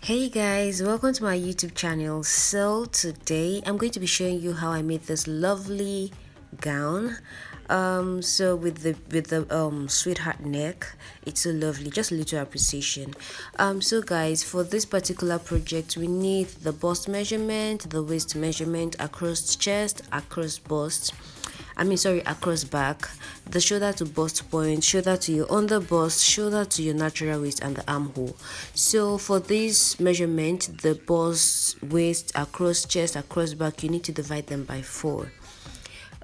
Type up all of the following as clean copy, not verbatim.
Hey guys, welcome to my YouTube channel. So today I'm going to be showing you how I made this lovely gown. So with the sweetheart neck, it's so lovely, just a little appreciation. So guys, for this particular project we need the bust measurement, the waist measurement, across chest, across bust, across back, the shoulder to bust point, shoulder to your under bust, shoulder to your natural waist, and the armhole. So for this measurement, the bust, waist, across chest, across back, you need to divide them by 4.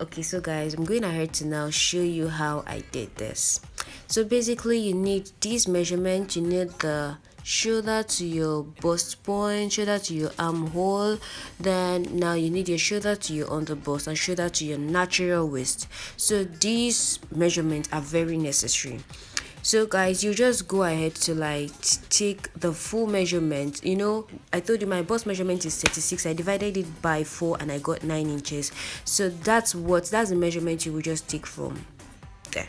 Okay, so guys, I'm going ahead to now show you how I did this. So basically you need these measurements. You need the shoulder to your bust point, shoulder to your armhole, then now you need your shoulder to your under bust and shoulder to your natural waist. So these measurements are very necessary. So guys, you just go ahead to take the full measurement. I told you my bust measurement is 36. I divided it by 4 and I got 9 inches. So that's the measurement you will just take from there.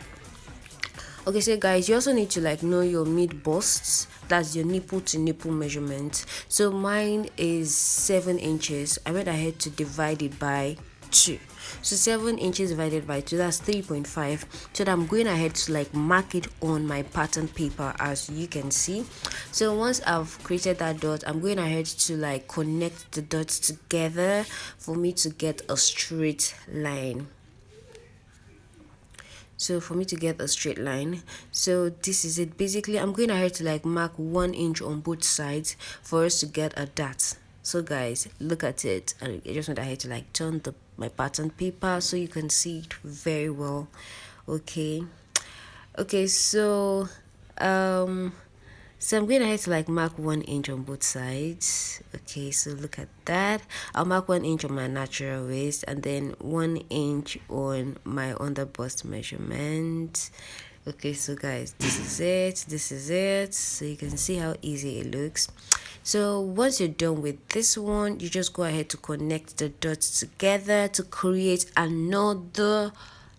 Okay, so guys, you also need to know your mid busts. That's your nipple to nipple measurement. So mine is 7 inches. I went ahead to divide it by 2. So 7 inches divided by 2, that's 3.5. So that I'm going ahead to mark it on my pattern paper, as you can see. So once I've created that dot, I'm going ahead to connect the dots together for me to get a straight line. So for me to get a straight line, so this is it. Basically I'm going ahead to mark 1 inch on both sides for us to get a dot. So guys, look at it. I just went ahead to turn my pattern paper so you can see it very well. Okay, so I'm going ahead to mark 1 inch on both sides. Okay, so look at that. I'll mark 1 inch on my natural waist and then 1 inch on my under bust measurement. Okay, so guys, this is it. So you can see how easy it looks. So once you're done with this one, you just go ahead to connect the dots together to create another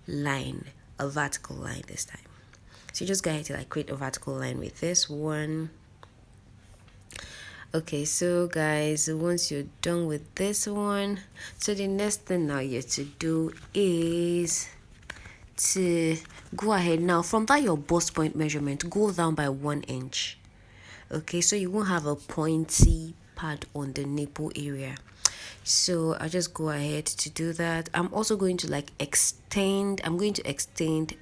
line, a vertical line this time. So you just go ahead to create a vertical line with this one. Okay, so guys, once you're done with this one, so the next thing now you have to do is to go ahead now from that your bust point measurement, go down by 1 inch. Okay, so you won't have a pointy pad on the nipple area. So I'll just go ahead to do that. I'm also going to extend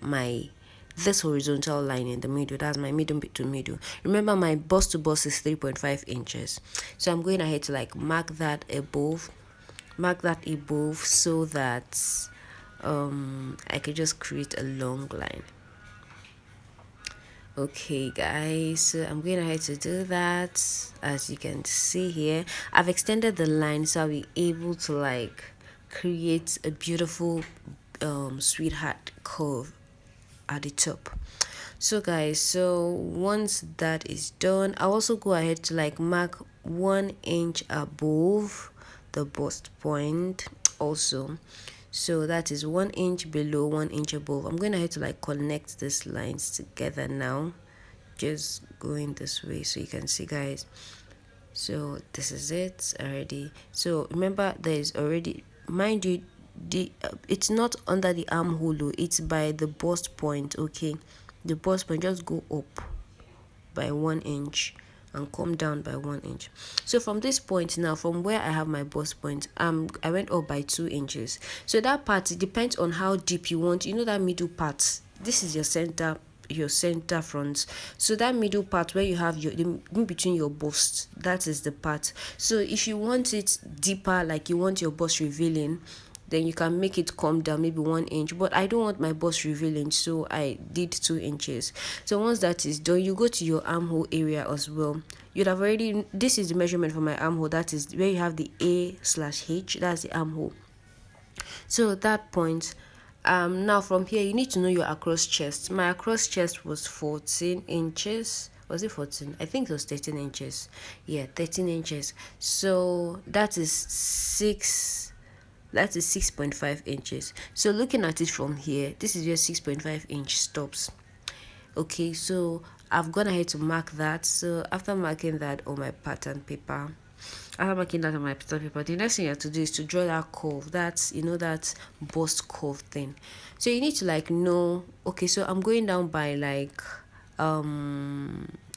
my this horizontal line in the middle. That's my middle to middle. Remember, my bust to bust is 3.5 inches. So I'm going ahead to mark that above so that I could just create a long line. Okay guys, so I'm going ahead to do that. As you can see here, I've extended the line so I'll be able to create a beautiful sweetheart curve at the top. So guys, so once that is done, I'll also go ahead to mark 1 inch above the bust point also. So that is 1 inch below, 1 inch above. I'm going ahead to connect these lines together now, just going this way so you can see guys. So this is it already. So remember, there is already, mind you, it's not under the armhole, it's by the bust point. Okay, the bust point, just go up by 1 inch and come down by 1 inch. So from this point now, from where I have my bust point, I went up by 2 inches. So that part, it depends on how deep you want. That middle part, this is your center front. So that middle part where you have in between your bust, that is the part. So if you want it deeper, you want your bust revealing, then you can make it come down maybe 1 inch. But I don't want my bust revealing, so I did 2 inches. So once that is done, you go to your armhole area as well. You'd have already, this is the measurement for my armhole. That is where you have the A/H, that's the armhole. So at that point, now from here you need to know your across chest. My across chest was 14 inches. Was it 14? I think it was 13 inches. Yeah, 13 inches. So that is 6.5 inches. So looking at it from here, this is where 6.5 inch stops. Okay, so I've gone ahead to mark that. So after marking that on my pattern paper, after marking that on my pattern paper, the next thing you have to do is to draw that curve. That's, that bust curve thing. So you need to like know, okay, so I'm going down by like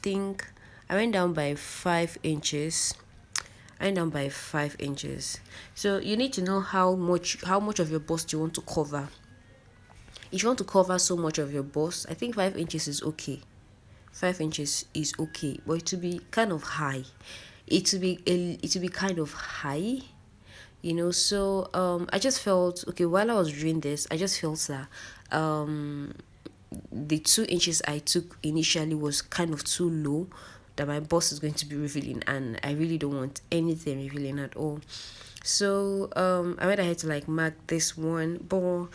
think I went down by 5 inches. I went down by 5 inches. So you need to know how much of your bust you want to cover. If you want to cover so much of your bust, I think 5 inches is okay. 5 inches is okay, but it will be kind of high. It will be kind of high, So I just felt okay while I was doing this. I just felt that the 2 inches I took initially was kind of too low. That my boss is going to be revealing, and I really don't want anything revealing at all. So I went ahead to like mark this one, but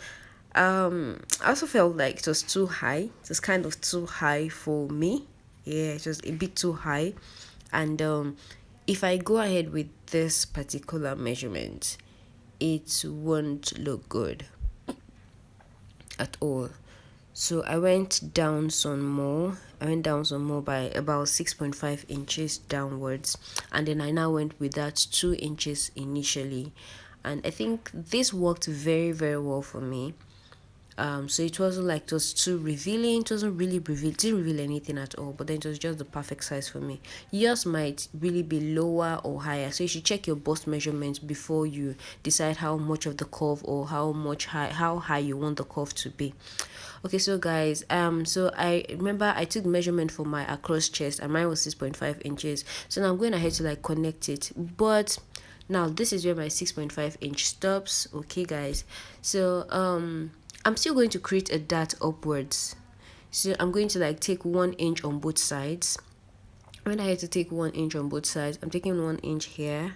I also felt like it was too high. It was kind of too high for me. Yeah, it was a bit too high. And if I go ahead with this particular measurement, it won't look good at all. So I went down some more. I went down some more by about 6.5 inches downwards, and then I now went with that 2 inches initially, and I think this worked very very well for me. So it wasn't like it was too revealing. It wasn't really reveal. It didn't reveal anything at all. But then it was just the perfect size for me. Yours might really be lower or higher. So you should check your bust measurements before you decide how much of the curve or how high you want the curve to be. Okay, so guys, so I remember I took measurement for my across chest, and mine was 6.5 inches. So now I'm going ahead to like connect it, but now this is where my 6.5 inch stops. Okay, guys, so I'm still going to create a dart upwards. So I'm going to like take 1 inch on both sides. When I had to take 1 inch on both sides, I'm taking 1 inch here,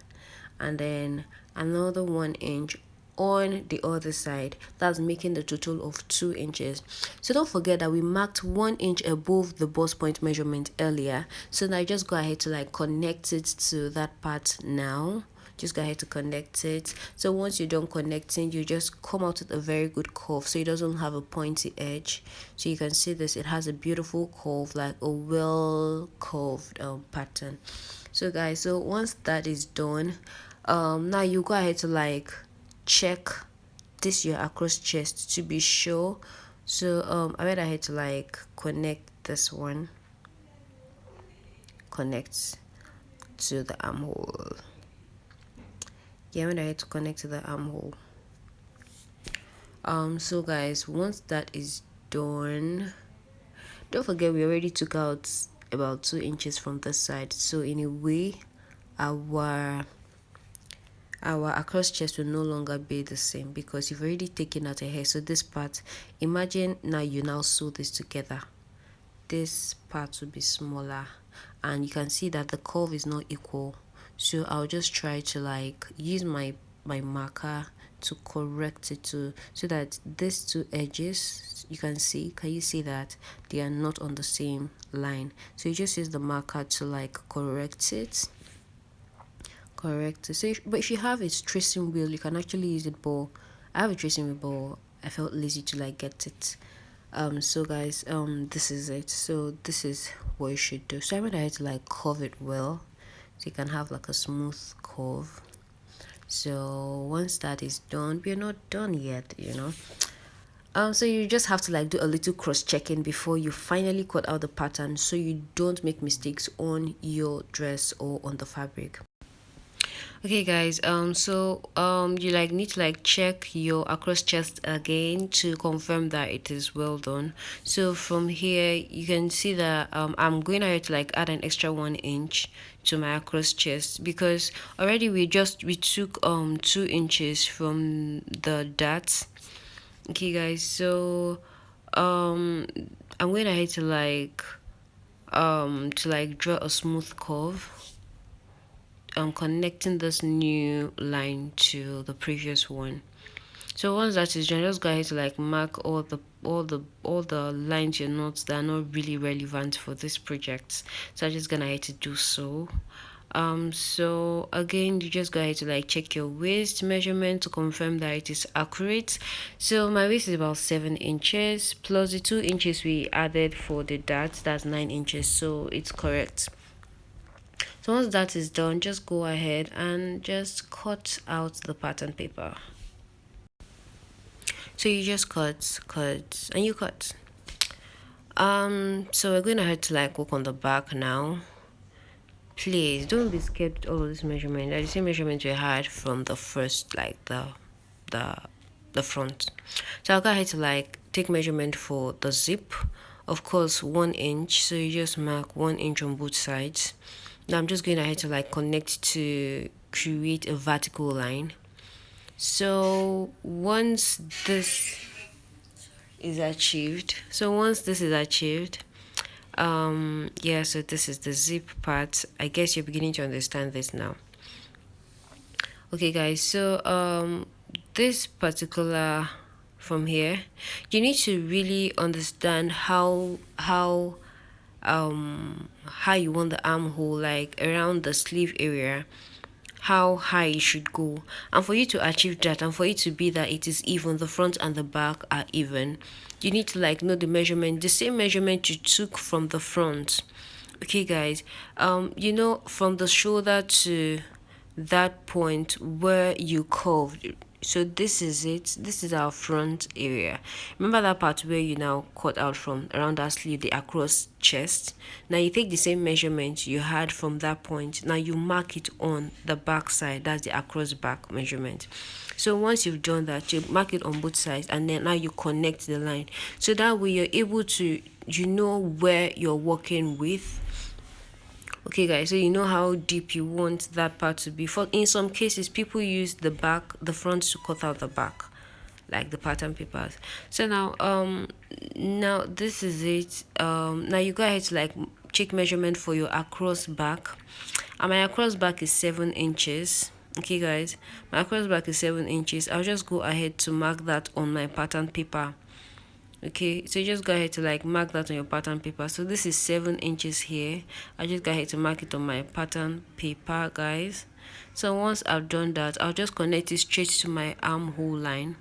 and then another 1 inch on the other side. That's making the total of 2 inches. So don't forget that we marked 1 inch above the bust point measurement earlier. So now I just go ahead to like connect it to that part now. Just go ahead to connect it. So once you're done connecting, you just come out with a very good curve, so it doesn't have a pointy edge. So you can see this, it has a beautiful curve, like a well curved pattern. So guys, so once that is done, now you go ahead to like check this your across chest to be sure. So I went ahead to like connect this one, connect to the armhole. Yeah, when I had to connect to the armhole. So guys, once that is done, don't forget we already took out about 2 inches from this side. So in a way, our across chest will no longer be the same because you've already taken out a hair. So this part, imagine now you now sew this together. This part will be smaller, and you can see that the curve is not equal. So I'll just try to like use my marker to correct it so that these two edges, can you see that they are not on the same line. So you just use the marker to like correct it. So but if you have a tracing wheel, you can actually use it, but I have a tracing wheel, but I felt lazy to like get it. So guys, this is it. So this is what you should do. So I went ahead to like curve it well, so you can have like a smooth curve. So once that is done, we're not done yet, so you just have to like do a little cross-checking before you finally cut out the pattern, so you don't make mistakes on your dress or on the fabric. Okay guys, you like need to like check your across chest again to confirm that it is well done. So from here you can see that I'm going ahead to like add an extra 1 inch to my across chest, because already we took 2 inches from the darts. Okay guys, so I'm going ahead to like draw a smooth curve. I'm connecting this new line to the previous one. So once that is done, just go ahead to like mark all the lines you're not that are not really relevant for this project. So I'm just gonna have to do so. So again, you just go ahead to like check your waist measurement to confirm that it is accurate. So my waist is about 7 inches plus the 2 inches we added for the dart, that's 9 inches, so it's correct. So once that is done, just go ahead and just cut out the pattern paper. So you just cut and you cut. So we're going ahead to like work on the back now. Please don't be scared with all of this measurement. They're the same measurement we had from the first, like the the front. So I'll go ahead to like take measurement for the zip. Of course, 1 inch. So you just mark 1 inch on both sides. Now I'm just going ahead to like connect to create a vertical line. So once this is achieved, yeah, so this is the zip part. I guess you're beginning to understand this now. Okay guys, so this particular, from here, you need to really understand how you want the armhole, like around the sleeve area, how high it should go. And for you to achieve that, and for it to be that it is even, the front and the back are even, you need to like know the measurement, the same measurement you took from the front. Okay guys, from the shoulder to that point where you curved, so this is it, this is our front area. Remember that part where you now cut out from around that sleeve, the across chest. Now you take the same measurement you had from that point, now you mark it on the back side, that's the across back measurement. So once you've done that, you mark it on both sides, and then now you connect the line, so that way you're able to, where you're working with. Okay guys, so you know how deep you want that part to be. For in some cases, people use the front to cut out the back, like the pattern papers. So now this is it. Now you go ahead to like check measurement for your across back, and my across back is 7 inches. Okay guys, my across back is 7 inches. I'll just go ahead to mark that on my pattern paper. Okay, so you just go ahead to like mark that on your pattern paper. So this is 7 inches here. I just go ahead to mark it on my pattern paper, guys. So once I've done that, I'll just connect it straight to my armhole line.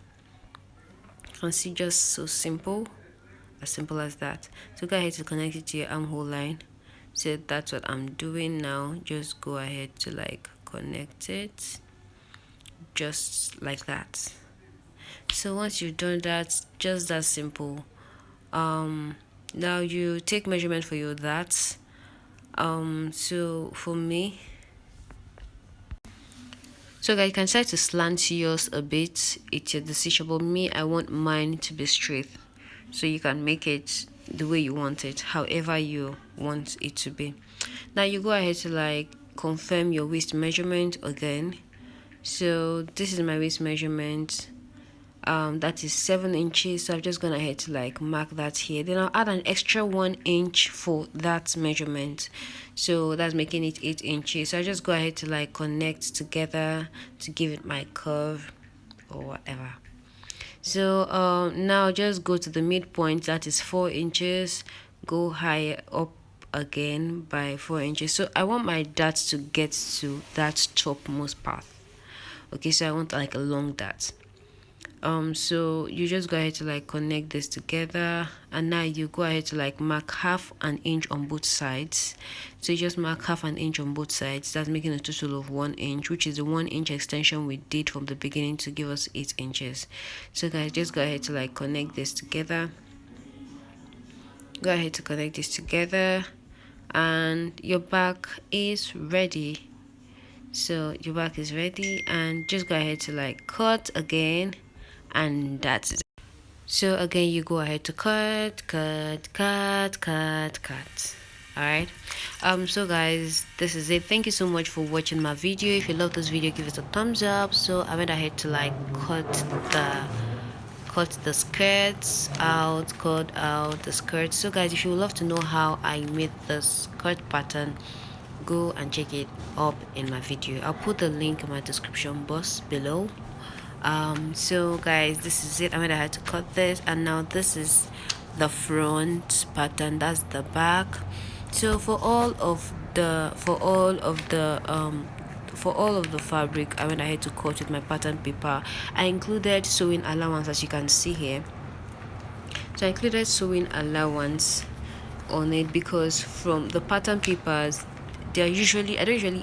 You can see, just so simple, as simple as that. So go ahead to connect it to your armhole line. So that's what I'm doing now. Just go ahead to like connect it, just like that. So once you've done that, just that simple. Now you take measurement for your that. So for me, so guys, you can try to slant yours a bit, it's your decision, but me, I want mine to be straight. So you can make it the way you want it, however you want it to be. Now you go ahead to like confirm your waist measurement again. So this is my waist measurement. That is 7 inches, so I'm just gonna head to like mark that here. Then I'll add an extra 1 inch for that measurement, so that's making it 8 inches. So I just go ahead to like connect together to give it my curve or whatever. So now just go to the midpoint, that is 4 inches, go higher up again by 4 inches. So I want my dart to get to that topmost part. Okay, so I want like a long dart. So you just go ahead to like connect this together, and now you go ahead to like mark half an inch on both sides. So you just mark half an inch on both sides, that's making a total of 1 inch, which is the 1 inch extension we did from the beginning to give us 8 inches. So guys, just go ahead to like connect this together, and your back is ready. So your back is ready, and just go ahead to like cut again, and that's it. So again, you go ahead to cut. All right. So guys, this is it. Thank you so much for watching my video. If you love this video, give it a thumbs up. So I went ahead to like cut the skirts out, cut out the skirts. So guys, if you would love to know how I made the skirt pattern, go and check it up in my video. I'll put the link in my description box below. So guys, this is it. I had to cut this, and now this is the front pattern, that's the back. So for all of for all of the fabric, I went ahead to cut with my pattern paper. I included sewing allowance, as you can see here. So I included sewing allowance on it because from the pattern papers, they're usually I don't usually